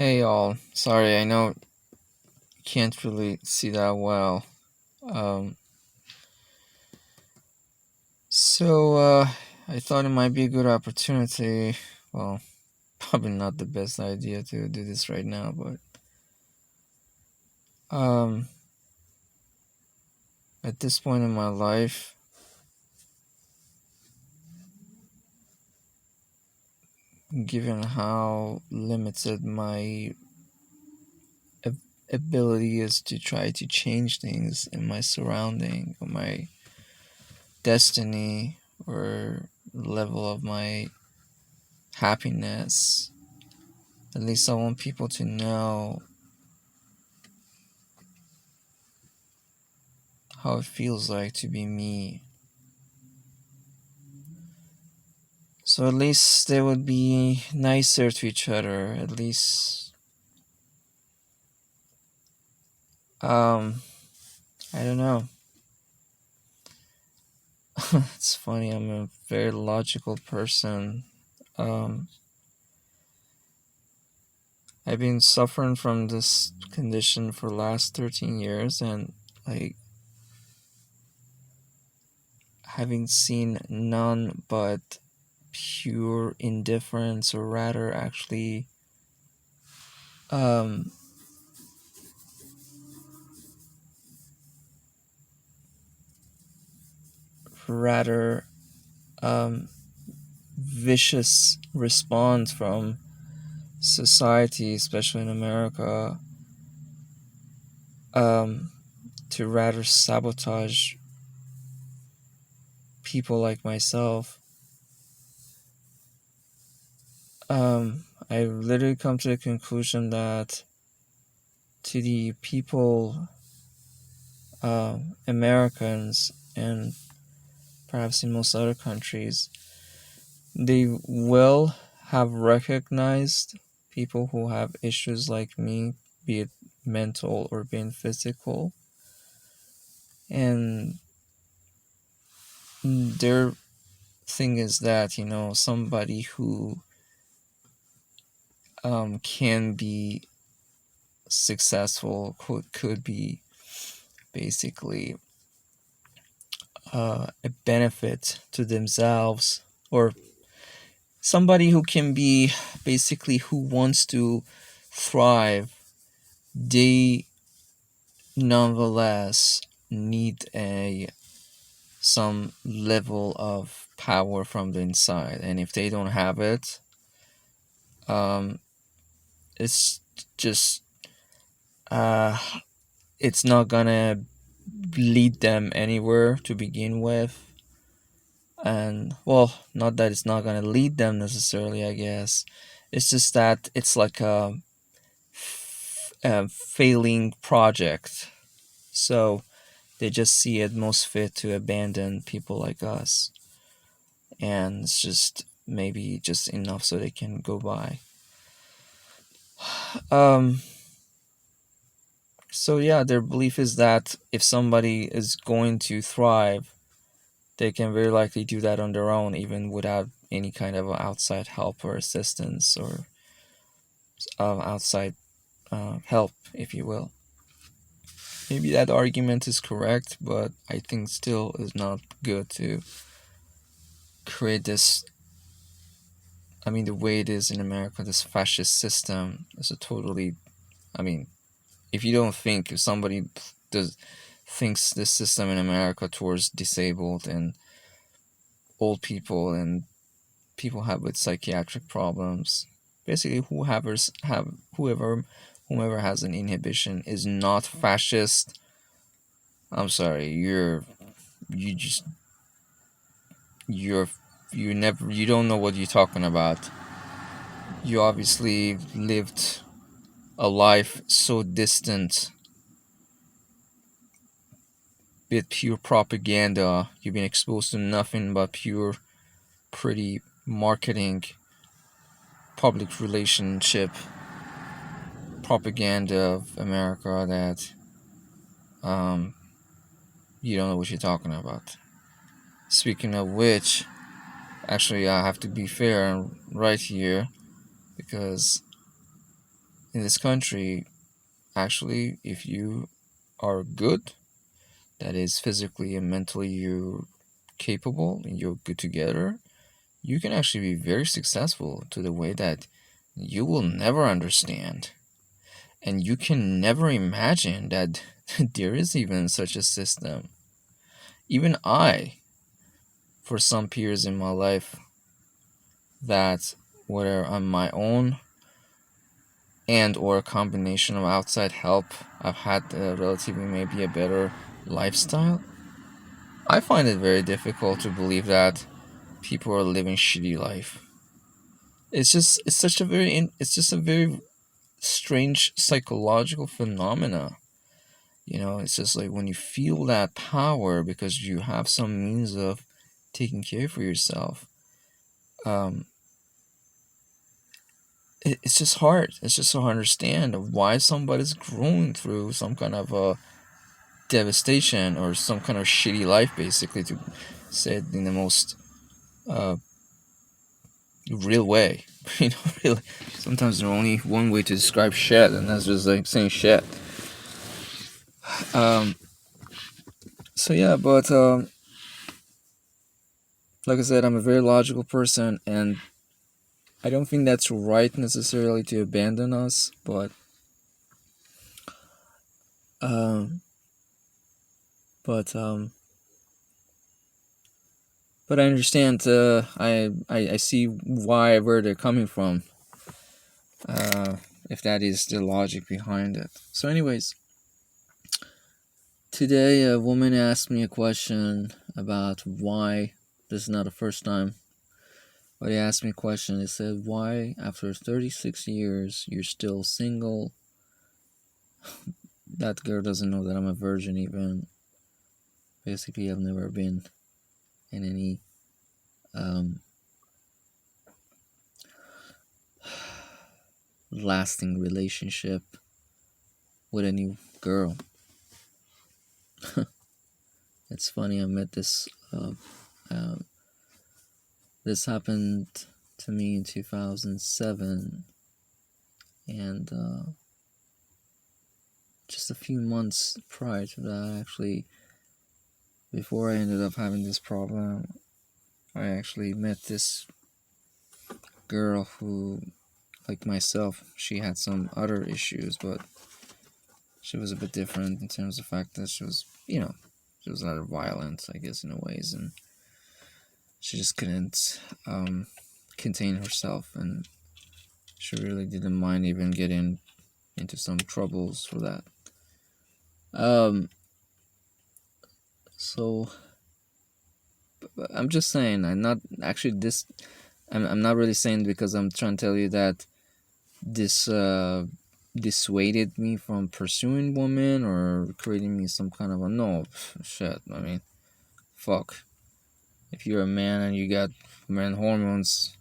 Hey all, sorry, I know you can't really see that well. Um, so I thought it might be a good opportunity. Well, probably not the best idea to do this right now, but um, at this point in my life, given how limited my ab- ability is to try to change things in my surrounding or my destiny or level of my happiness. At least I want people to know how it feels like to be me. So at least they would be nicer to each other. At least, um, I don't know. It's funny. I'm a very logical person. Um, I've been suffering from this condition for the last 13 years, and like having seen none but pure indifference, or rather, actually, um, rather um, vicious response from society, especially in America, um, to rather sabotage people like myself. I've literally come to the conclusion that to the people, Americans, and perhaps in most other countries, they will have recognized people who have issues like me, be it mental or being physical, and their thing is that somebody who can be successful could be basically a benefit to themselves, or somebody who can be basically who wants to thrive. They nonetheless need a some level of power from the inside, and if they don't have it, um, it's just uh, it's not gonna lead them anywhere to begin with. And well, not that it's not gonna lead them necessarily, I guess. It's just that it's like a failing project. So they just see it most fit to abandon people like us. And it's just maybe just enough so they can go by. Um, so yeah, their belief is that if somebody is going to thrive, they can very likely do that on their own, even without any kind of outside help or assistance, or outside help, if you will. Maybe that argument is correct, but I think still is not good to create this. I mean, the way it is in America, this fascist system is a totally. I mean, if you don't think, if somebody does thinks this system in America towards disabled and old people and people have with psychiatric problems, basically whoever has an inhibition is not fascist. I'm sorry, you just you're you don't know what you're talking about. You obviously lived a life so distant with pure propaganda. You've been exposed to nothing but pure, pretty marketing, public relationship propaganda of America that um, you don't know what you're talking about. Speaking of which, actually, I have to be fair and right here because in this country, actually, if you are good, that is physically and mentally you're capable and you're good together, you can actually be very successful to the way that you will never understand. And you can never imagine that there is even such a system. Even I, for some periods in my life, that whether on my own and or a combination of outside help, I've had relatively maybe a better lifestyle. I find it very difficult to believe that people are living shitty life. It's just a very strange psychological phenomena. It's just like when you feel that power because you have some means of taking care for yourself. Um, it's just hard. It's just so hard to understand why somebody's growing through some kind of a devastation or some kind of shitty life, basically, to say it in the most uh, real way. Really. Sometimes there's only one way to describe shit, and that's just like saying shit. Um, so yeah, but like I said, I'm a very logical person, and I don't think that's right necessarily to abandon us, um, but but I understand. I see where they're coming from. Uh, if that is the logic behind it. So, anyways, today a woman asked me a question about why. This is not the first time, but they asked me a question. They said, "Why, after 36 years, you're still single?" That girl doesn't know that I'm a virgin. Even basically, I've never been in any um, lasting relationship with a new girl. It's funny. I met this. Uh, this happened to me in 2007, and just a few months prior to that, actually, before I ended up having this problem, I actually met this girl who, like myself, she had some other issues, but she was a bit different in terms of the fact that she was, she was rather violent, I guess, in a ways, and she just couldn't contain herself, and she really didn't mind even getting into some troubles for that. So I'm just saying, I'm not actually this. I'm not really saying because I'm trying to tell you that this dissuaded me from pursuing women or creating me some kind of a no shit. I mean, fuck. If you're a man and you got man hormones,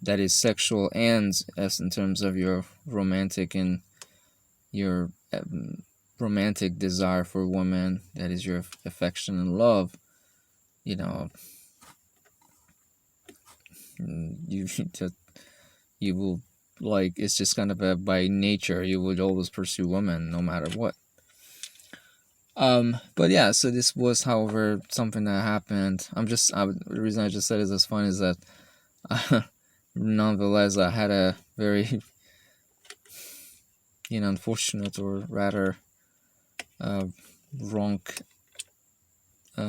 that is sexual and as in terms of your romantic and your romantic desire for women, that is your affection and love. You know, you just you will like it's just kind of a by nature you would always pursue women no matter what. But yeah, so this was, however, something that happened. The reason I just said it as fun is that nonetheless I had a very unfortunate or rather wrong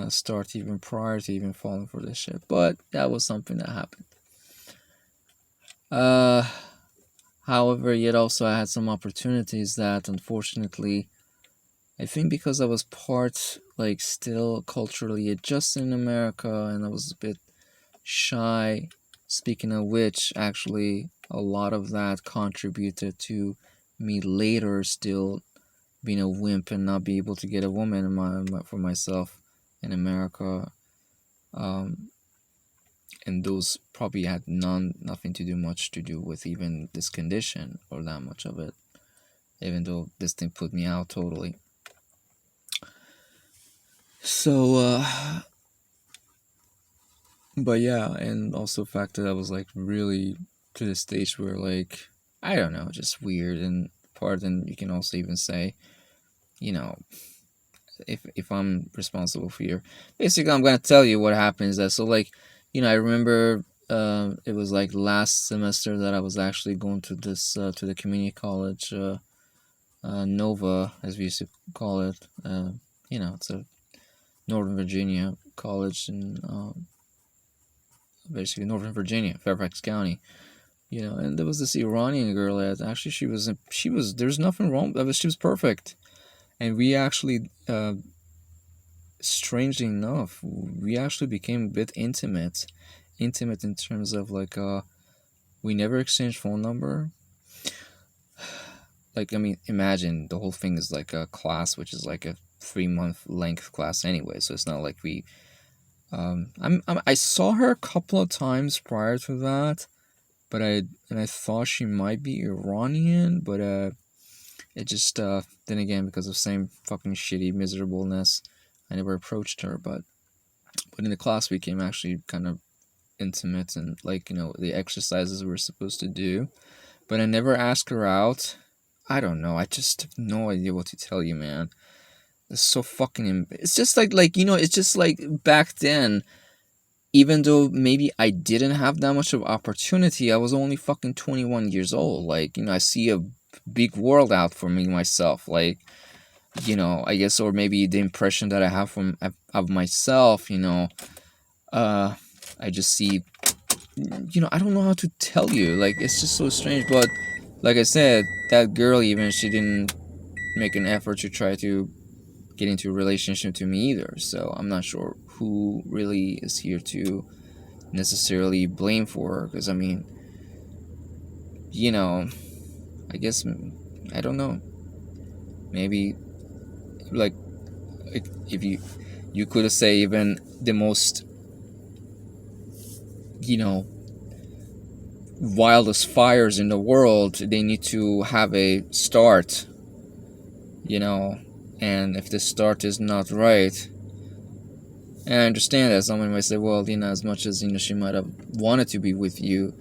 start even prior to even falling for this shit. But that was something that happened. However, yet also I had some opportunities that unfortunately, I think because I was like still culturally adjusted in America and I was a bit shy. Speaking of which, actually, a lot of that contributed to me later still being a wimp and not be able to get a woman for myself in America. And those probably had nothing to do much to do with even this condition or that much of it, even though this thing put me out totally. So but yeah, and also the fact that I was like really to the stage where like I don't know, just weird. And pardon, you can also even say, you know, if I'm responsible for your, basically, I'm gonna tell you what happens. That so like, I remember it was like last semester that I was actually going to this to the community college, Nova, as we used to call it. It's a Northern Virginia college in basically Northern Virginia, Fairfax County. And there was this Iranian girl that actually she was there's nothing wrong. She was perfect, and we actually, strangely enough, we actually became a bit intimate in terms of like we never exchanged phone number. Like, I mean, imagine the whole thing is like a class, which is like a 3-month length class anyway. So it's not like we. I saw her a couple of times prior to that, but I thought she might be Iranian, but it just then again, because of same fucking shitty miserableness, I never approached her. But in the class we became actually kind of intimate, and like, the exercises we were supposed to do, but I never asked her out. I don't know. I just have no idea what to tell you, man. It's so fucking. It's just it's just like back then. Even though maybe I didn't have that much of opportunity, I was only fucking 21 years old. Like, I see a big world out for me myself. Like, I guess, or maybe the impression that I have of myself. I just see. I don't know how to tell you. Like, it's just so strange. But like I said, that girl, even, she didn't make an effort to try to get into a relationship to me either. So I'm not sure who really is here to necessarily blame for her, because I mean, I guess, I don't know, maybe like if you could have say even the most wildest fires in the world, they need to have a start, and if the start is not right. And I understand that someone might say, well, as much as, she might have wanted to be with you,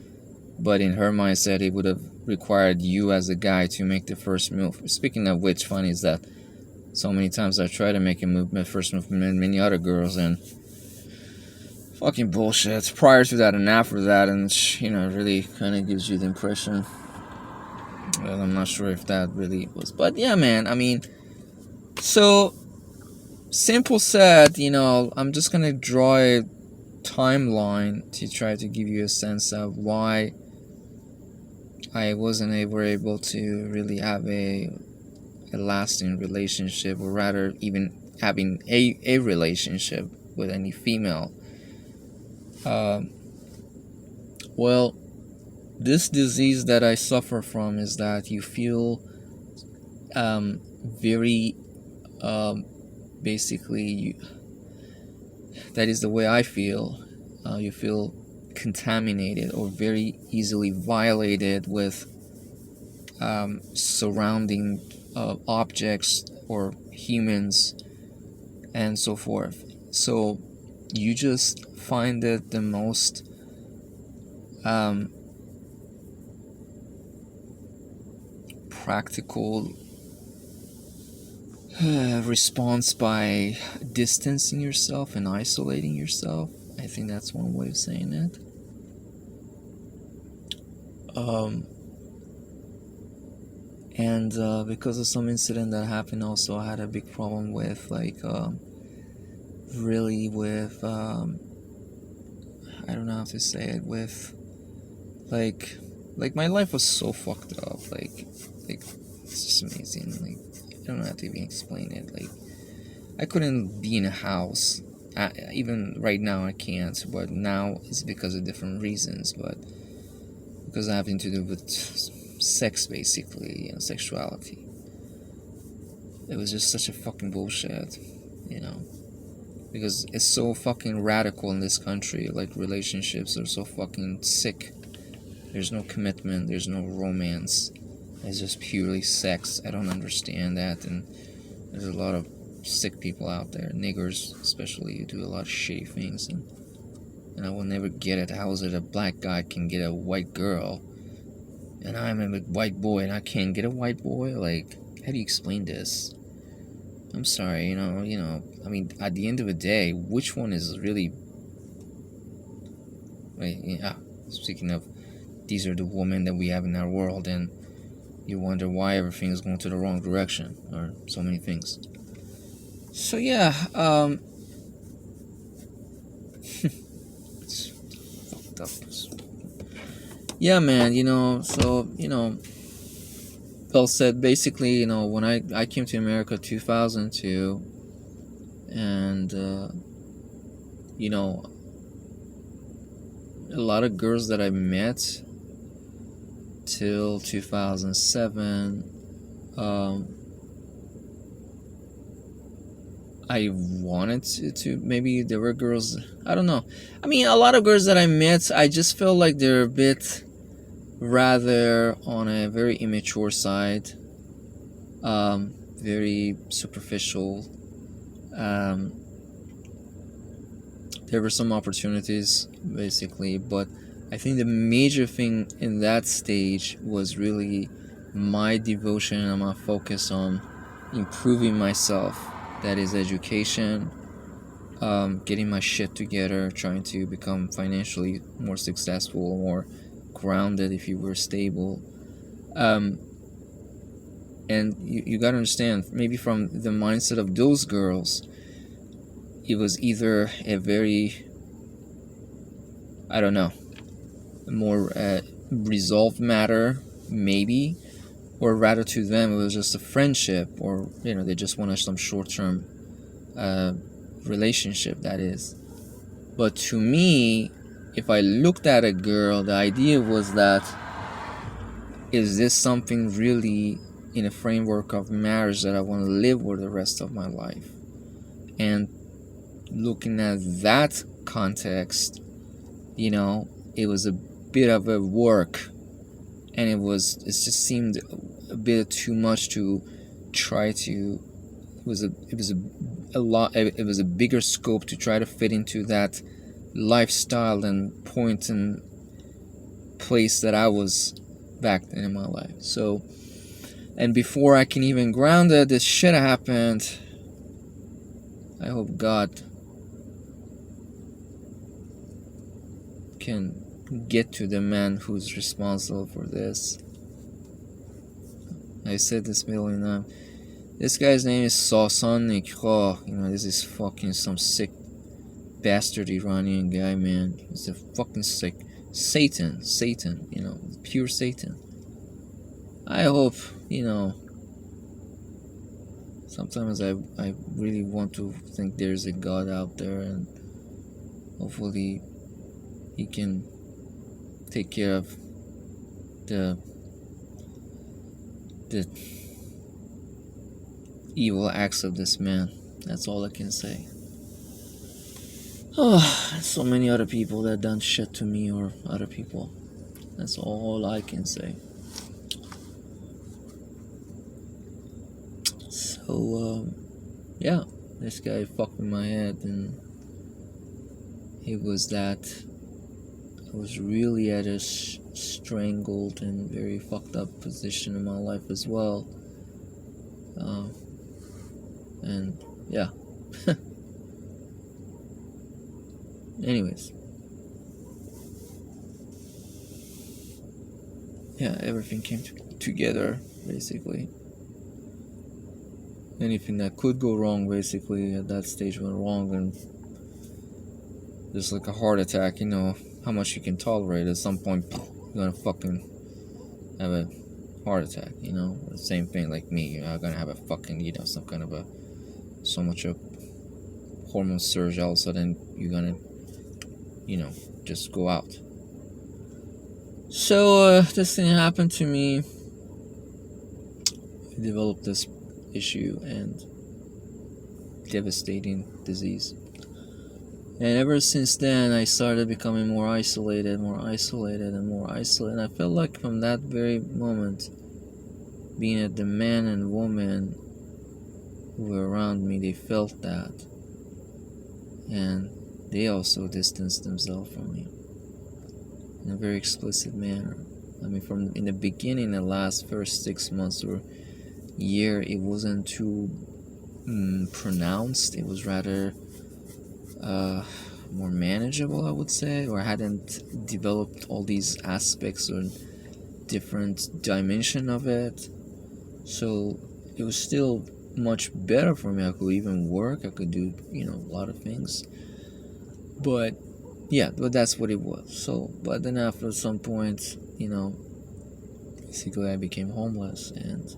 but in her mindset, it would have required you as a guy to make the first move. Speaking of which, funny is that so many times I try to make a move, my first move, with many other girls, and fucking bullshit. Prior to that and after that, and it really kind of gives you the impression. Well, I'm not sure if that really was, but yeah, man. I mean, so simple said, I'm just gonna draw a timeline to try to give you a sense of why I wasn't able to really have a lasting relationship, or rather even having a relationship with any female. Well, this disease that I suffer from is that you feel very basically, that is the way I feel. You feel contaminated or very easily violated with surrounding objects or humans and so forth. So you just find it the most practical response by distancing yourself and isolating yourself. I think that's one way of saying it. And because of some incident that happened, also I had a big problem with really with I don't know how to say it, with like my life was so fucked up, like it's just amazing. Like, I don't know how to even explain it. Like, I couldn't be in a house. Even right now I can't, but now it's because of different reasons, but because having to do with sex, basically, sexuality. It was just such a fucking bullshit, because it's so fucking radical in this country. Like, relationships are so fucking sick. There's no commitment, there's no romance. It's just purely sex. I don't understand that, and there's a lot of sick people out there, niggers especially, who do a lot of shitty things, and I will never get it. How is it a black guy can get a white girl? and I'm a white boy and I can't get a white boy. Like, how do you explain this? I'm sorry, I mean, at the end of the day, which one is really, like, yeah, speaking of, these are the women that we have in our world, and you wonder why everything is going to the wrong direction, or so many things. So yeah, it's fucked up. Yeah, man, Phil said basically, when I came to America 2002, and, a lot of girls that I met till 2007, I wanted to maybe there were girls, I don't know. I mean, a lot of girls that I met, I just felt like they're a bit rather on a very immature side, very superficial. There were some opportunities, basically, but I think the major thing in that stage was really my devotion and my focus on improving myself. That is education, getting my shit together, trying to become financially more successful, more grounded, if you were stable. And you gotta understand, maybe from the mindset of those girls, it was either a very, I don't know, more resolved matter, maybe, or rather to them it was just a friendship, or they just wanted some short-term relationship, that is. But to me, if I looked at a girl, the idea was that, is this something really in a framework of marriage that I want to live with the rest of my life? And looking at that context, it was a bit of a work, and it just seemed a bit too much to try to. It was a bigger scope to try to fit into that lifestyle and point and place that I was back then in my life. So, and before I can even ground it, this shit happened. I hope God can get to the man who's responsible for this. I said this million times. This guy's name is Schizophrenic. Oh, this is fucking some sick bastard Iranian guy, man. He's a fucking sick Satan, pure Satan. I hope, sometimes I really want to think there's a God out there, and hopefully he can take care of the evil acts of this man. That's all I can say. Oh, so many other people that done shit to me, or other people. That's all I can say. So, yeah, this guy fucked with my head, and it was that I was really at a strangled and very fucked up position in my life as well. And yeah. Anyways. Yeah, everything came together, basically. Anything that could go wrong, basically, at that stage went wrong, and just like a heart attack, how much you can tolerate. At some point, you're gonna fucking have a heart attack, The same thing like me, you're gonna have a fucking, some kind of so much of hormone surge, all of a sudden you're gonna, just go out. So, this thing happened to me. I developed this issue and devastating disease. And ever since then, I started becoming more isolated. And I felt like from that very moment, being that the man and woman who were around me, they felt that. And they also distanced themselves from me in a very explicit manner. I mean, from in the beginning, the last first 6 months or year, it wasn't too pronounced. It was rather more manageable, I would say, or hadn't developed all these aspects or different dimension of it. So it was still much better for me. I could even work. I could do, a lot of things. But yeah, but that's what it was. So, but then after some point, basically I became homeless, and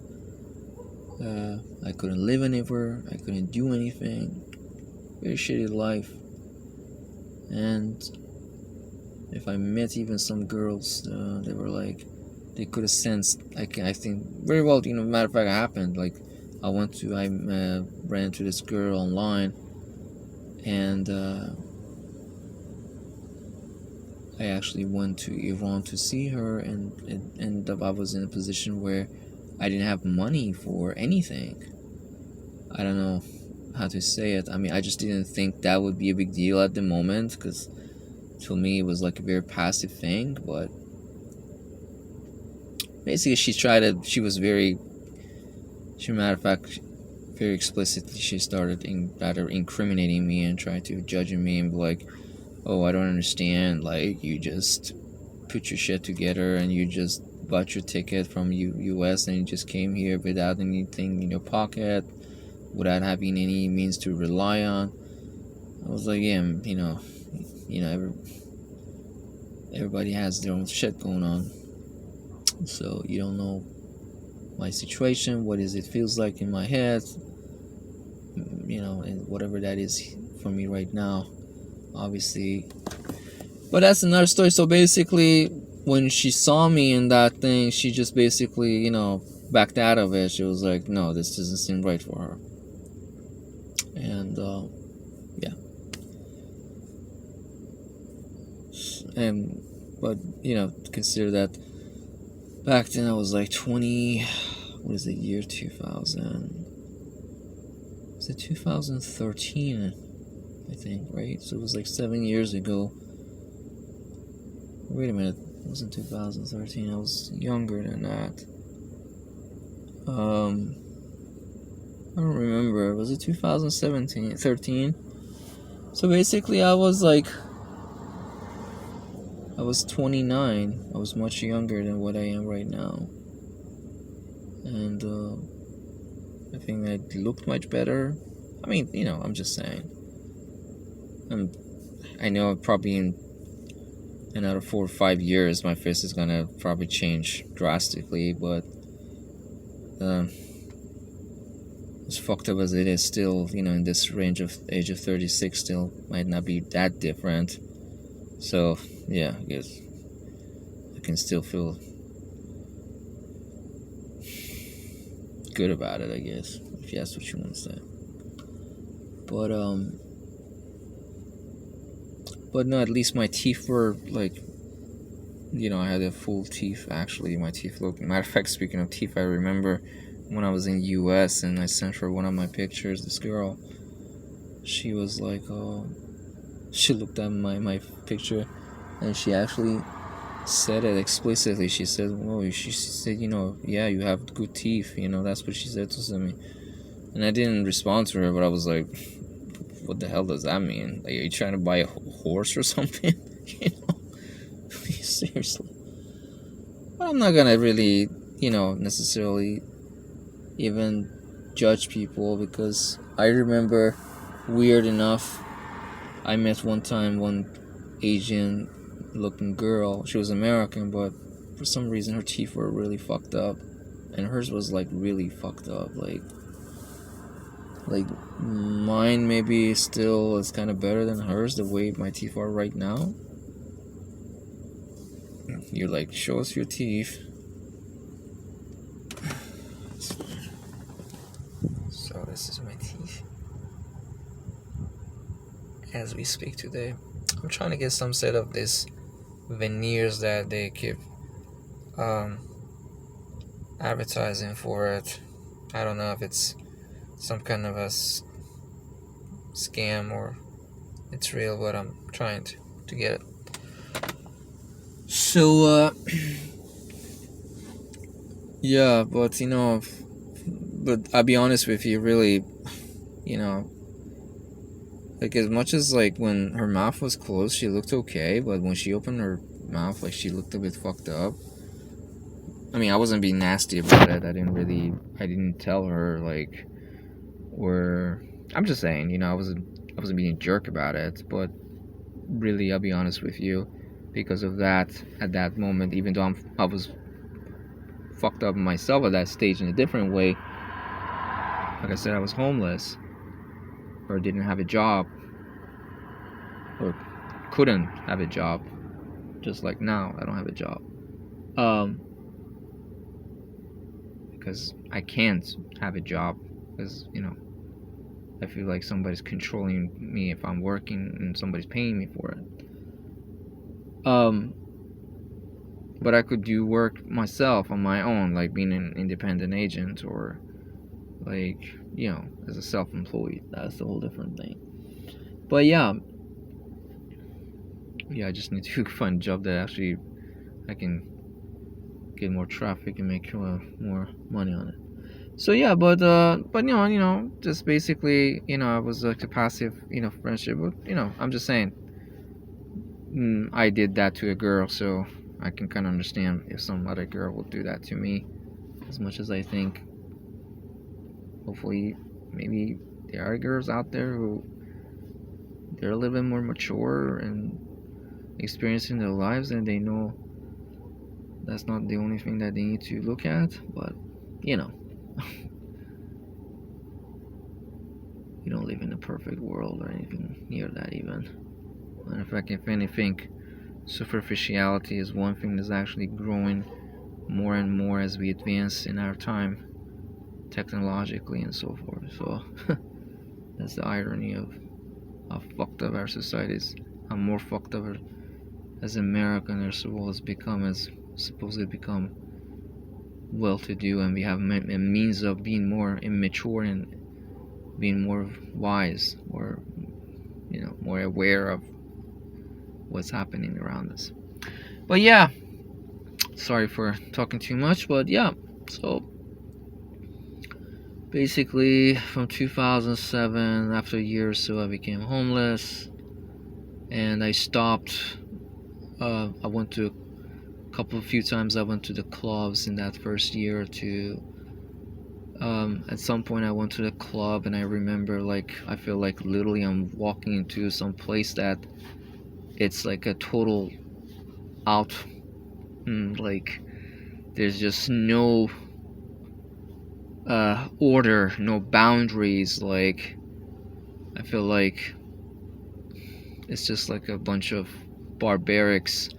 I couldn't live anywhere. I couldn't do anything. Very shitty life. And if I met even some girls, they were like, they could have sensed. I think very well. Matter of fact, it happened. Like, I ran into this girl online, and I actually went to Iran to see her, and I was in a position where I didn't have money for anything. I don't know how to say it. I mean, I just didn't think that would be a big deal at the moment, because to me it was like a very passive thing. But basically, matter of fact, very explicitly, she started rather incriminating me and trying to judge me and be like, oh, I don't understand, like, you just put your shit together and you just bought your ticket from US and you just came here without anything in your pocket, without having any means to rely on. I was like, yeah, everybody has their own shit going on, so you don't know my situation, what is it feels like in my head, and whatever that is for me right now, obviously. But that's another story. So basically, when she saw me in that thing, she just basically, backed out of it. She was like, no, this doesn't seem right for her. And yeah. But consider that back then I was like 20. What is the year? 2000? Was it 2013? I think, right? So it was like 7 years ago. Wait a minute, it wasn't 2013. I was younger than that. I don't remember. Was it 2017? 13? So basically, I was 29. I was much younger than what I am right now. And I think I looked much better. I mean, I'm just saying. I know probably in another 4 or 5 years, my face is gonna probably change drastically, but as fucked up as it is, still, in this range of age of 36, still might not be that different. So yeah, I guess I can still feel good about it, I guess, if that's what you want to say. But no, at least my teeth were like, I had a full teeth. Actually, my teeth looked. Matter of fact, speaking of teeth, I remember when I was in US and I sent her one of my pictures. This girl, she was like, she looked at my picture, and she actually said it explicitly. She said, she said, yeah, you have good teeth. That's what she said to me. And I didn't respond to her, but I was like, what the hell does that mean? Like, are you trying to buy a horse or something? Seriously. But I'm not gonna really, necessarily even judge people, because I remember, weird enough, I met one Asian looking girl. She was American, but for some reason her teeth were really fucked up, and hers was like really fucked up. Like mine maybe still is kind of better than hers, the way my teeth are right now. You're like, show us your teeth. So this is my teeth as we speak today. I'm trying to get some set of this veneers that they keep advertising for it. I don't know if it's some kind of a scam or it's real, but I'm trying to get it. So Yeah, but but I'll be honest with you, really, you know, like as much as like when her mouth was closed, she looked okay, but when she opened her mouth, like she looked a bit fucked up. I mean, I wasn't being nasty about it. I didn't tell her like, or I'm just saying, I wasn't being a jerk about it. But really, I'll be honest with you, because of that, at that moment, even though I was fucked up myself at that stage in a different way. Like I said, I was homeless, or didn't have a job, or couldn't have a job. Just like now, I don't have a job. Um, because I can't have a job, because I feel like somebody's controlling me if I'm working and somebody's paying me for it. But I could do work myself on my own, like being an independent agent, or like as a self-employed. That's a whole different thing. But yeah, I just need to find a job that actually I can get more traffic and make more money on it. So yeah, but just basically, I was like a passive, friendship. But I'm just saying, I did that to a girl, so I can kind of understand if some other girl will do that to me. As much as I think, hopefully, maybe there are girls out there who they're a little bit more mature and experiencing their lives, and they know that's not the only thing that they need to look at. But you know, we don't live in a perfect world or anything near that even. And in fact, if anything, superficiality is one thing that's actually growing more and more as we advance in our time, technologically and so forth. So that's the irony of how fucked up our society is, how more fucked up as America and our world has become, as supposedly become well-to-do, and we have a means of being more immature and being more wise, or more aware of what's happening around us. But yeah, sorry for talking too much, but yeah, so basically from 2007, after a year or so, I became homeless, and I stopped. I went to a few times. I went to the clubs in that first year or two. At some point, I went to the club, and I remember, like, I feel like literally I'm walking into some place that it's like a total out, like there's just no order, no boundaries. Like, I feel like it's just like a bunch of barbarics,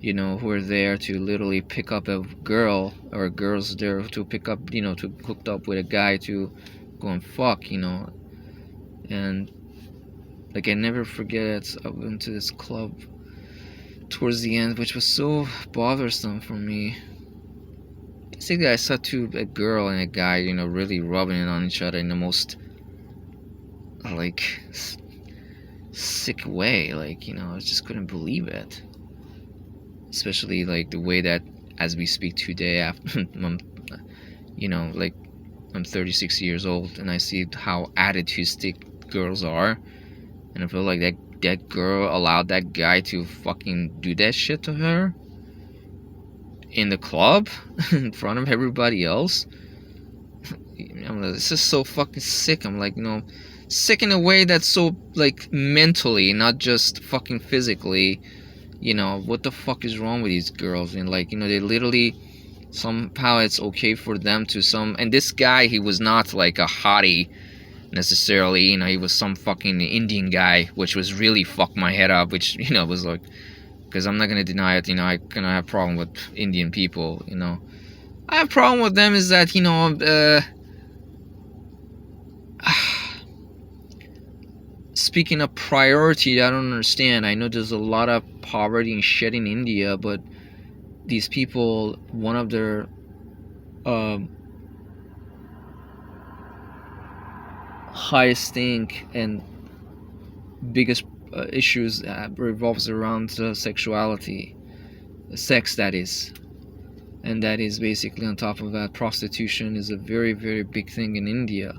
who are there to literally pick up a girl, or girls there to pick up, to hook up with a guy to go and fuck, and like I never forget, I went to this club towards the end, which was so bothersome for me. Basically, I saw a girl and a guy, really rubbing it on each other in the most like sick way. Like, I just couldn't believe it. Especially like the way that, as we speak today, after like I'm 36 years old, and I see how attitudistic girls are, and I feel like that girl allowed that guy to fucking do that shit to her in the club in front of everybody else. I'm like, this is so fucking sick. I'm like, sick in a way that's so like mentally, not just fucking physically. What the fuck is wrong with these girls? And like, they literally, somehow it's okay for them to and this guy, he was not like a hottie necessarily, he was some fucking Indian guy, which was really fucked my head up, which, was like, because I'm not gonna deny it, I kind of have a problem with Indian people, I have a problem with them is that, speaking of priority, I don't understand. I know there's a lot of poverty and shit in India, but these people, one of their highest thing and biggest issues revolves around sexuality, sex, that is. And that is basically, on top of that, prostitution is a very, very big thing in India.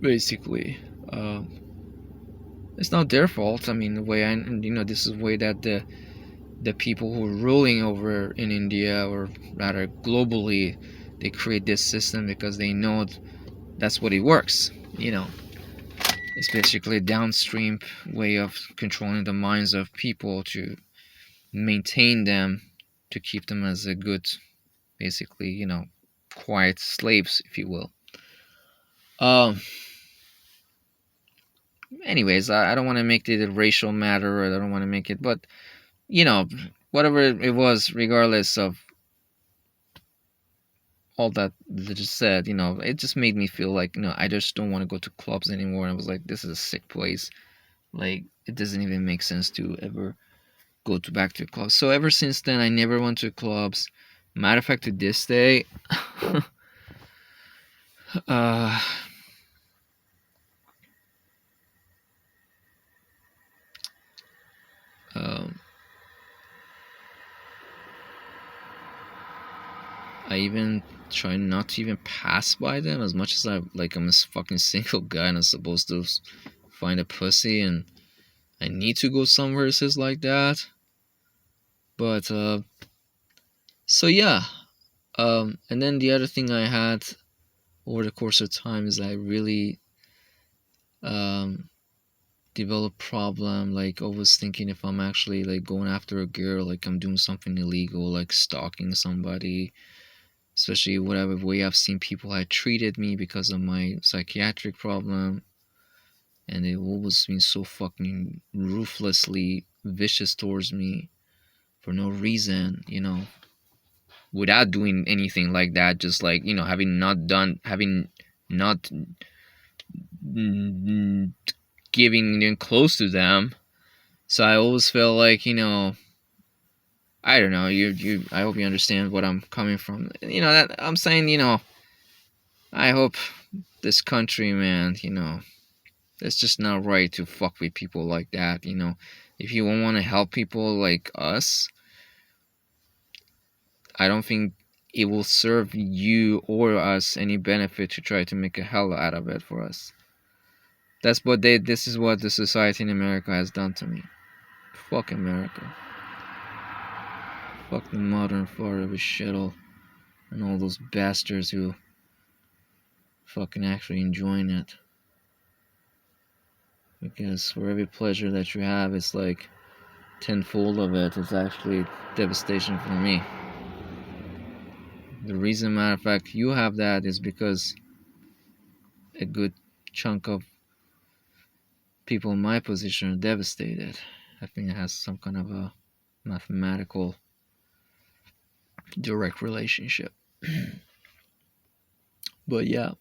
Basically, uh, it's not their fault. I mean, the way this is the way that the people who are ruling over in India, or rather globally, they create this system because they know that's what it works. It's basically a downstream way of controlling the minds of people to maintain them, to keep them as a good, basically, quiet slaves, if you will. Um. Anyways, I don't want to make it a racial matter, or I don't want to make it, but you know, whatever it was, regardless of all that they just said, it just made me feel like, I just don't want to go to clubs anymore. I was like, this is a sick place. Like, it doesn't even make sense to ever go to back to clubs. So ever since then, I never went to clubs. Matter of fact, to this day, uh, um, I even try not to even pass by them, as much as I'm a fucking single guy and I'm supposed to find a pussy, and I need to go somewhere says like that. But so yeah. And then the other thing I had over the course of time is I really um developed problem, like always thinking if I'm actually like going after a girl, like I'm doing something illegal, like stalking somebody. Especially whatever way I've seen people had treated me because of my psychiatric problem, and they've always been so fucking ruthlessly vicious towards me for no reason, without doing anything like that, just like, having not mm, giving in close to them. So I always felt like, I don't know, I hope you understand what I'm coming from. That I'm saying, I hope this country, man, it's just not right to fuck with people like that. If you want to help people like us, I don't think it will serve you or us any benefit to try to make a hell out of it for us. This is what the society in America has done to me. Fuck America. Fuck the modern fart of a shithole. And all those bastards who fucking actually enjoying it. Because for every pleasure that you have, it's like tenfold of it is actually devastation for me. The reason, matter of fact, you have that is because a good chunk of people in my position are devastated. I think it has some kind of a mathematical direct relationship. But yeah,